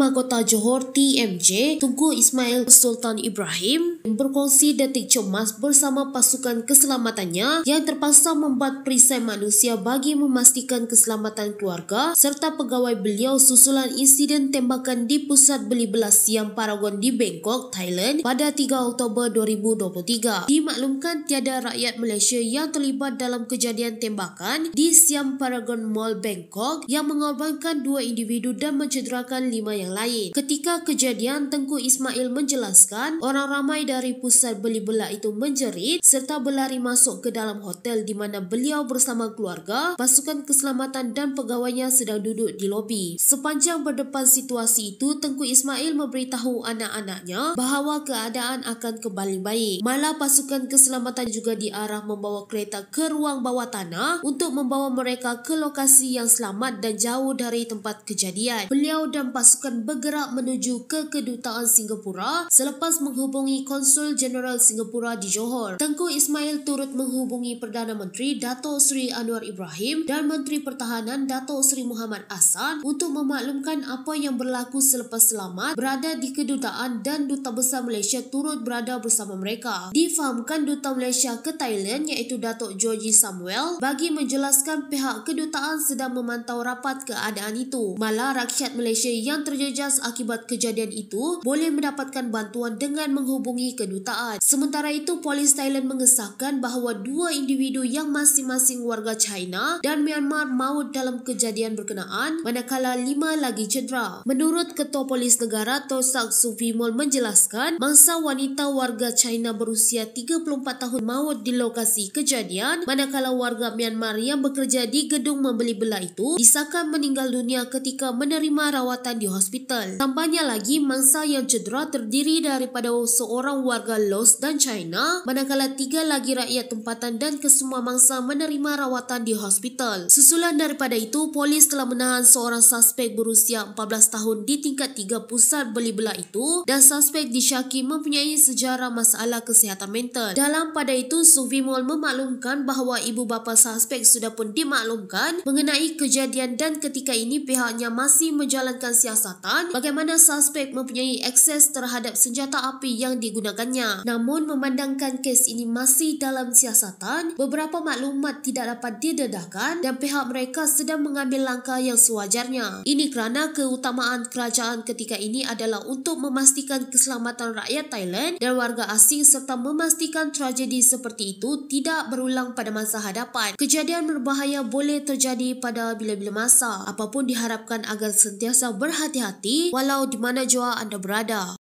Mahkota Johor TMJ Tunku Ismail Sultan Ibrahim berkongsi detik cemas bersama pasukan keselamatannya yang terpaksa membuat perisai manusia bagi memastikan keselamatan keluarga serta pegawai beliau susulan insiden tembakan di pusat beli belah Siam Paragon di Bangkok, Thailand pada 3 Oktober 2023. Dimaklumkan tiada rakyat Malaysia yang terlibat dalam kejadian tembakan di Siam Paragon Mall Bangkok yang mengorbankan 2 individu dan mencederakan 5 yang lain. Ketika kejadian, Tengku Ismail menjelaskan orang ramai dari pusat beli belah itu menjerit serta berlari masuk ke dalam hotel di mana beliau bersama keluarga, pasukan keselamatan dan pegawainya sedang duduk di lobi. Sepanjang berdepan situasi itu, Tengku Ismail memberitahu anak-anaknya bahawa keadaan akan kembali baik. Malah pasukan keselamatan juga diarah membawa kereta ke ruang bawah tanah untuk membawa mereka ke lokasi yang selamat dan jauh dari tempat kejadian. Beliau dan pasukan bergerak menuju ke kedutaan Singapura selepas menghubungi Konsul Jeneral Singapura di Johor. Tengku Ismail turut menghubungi Perdana Menteri Dato' Seri Anwar Ibrahim dan Menteri Pertahanan Dato' Seri Muhammad Ahsan untuk memaklumkan apa yang berlaku selepas selamat berada di kedutaan dan Duta Besar Malaysia turut berada bersama mereka. Difahamkan Duta Malaysia ke Thailand iaitu Dato' Georgie Samuel bagi menjelaskan pihak kedutaan sedang memantau rapat keadaan itu. Malah rakyat Malaysia yang terjejas akibat kejadian itu boleh mendapatkan bantuan dengan menghubungi kedutaan. Sementara itu, polis Thailand mengesahkan bahawa 2 individu yang masing-masing warga China dan Myanmar maut dalam kejadian berkenaan, manakala 5 lagi cedera. Menurut Ketua Polis Negara Torsak Suvimol menjelaskan, mangsa wanita warga China berusia 34 tahun maut di lokasi kejadian, manakala warga Myanmar yang bekerja di gedung membeli belah itu disahkan meninggal dunia ketika menerima rawatan di hospital. Tambahnya lagi, mangsa yang cedera terdiri daripada seorang warga Laos dan China, manakala 3 lagi rakyat tempatan dan kesemua mangsa menerima rawatan di hospital. Susulan daripada itu, polis telah menahan seorang suspek berusia 14 tahun di tingkat 3 pusat beli belah itu dan suspek disyaki mempunyai sejarah masalah kesihatan mental. Dalam pada itu, Suvimol memaklumkan bahawa ibu bapa suspek sudah pun dimaklumkan mengenai kejadian dan ketika ini pihaknya masih menjalankan siasatan bagaimana suspek mempunyai akses terhadap senjata api yang digunakannya. Namun memandangkan kes ini masih dalam siasatan, beberapa maklumat tidak dapat didedahkan dan pihak mereka sedang mengambil langkah yang sewajarnya. Ini kerana keutamaan kerajaan ketika ini adalah untuk memastikan keselamatan rakyat Thailand dan warga asing serta memastikan tragedi seperti itu tidak berulang pada masa hadapan. Kejadian berbahaya boleh terjadi pada bila-bila masa. Apapun diharapkan agar sentiasa berhati-hati walau di mana jua anda berada.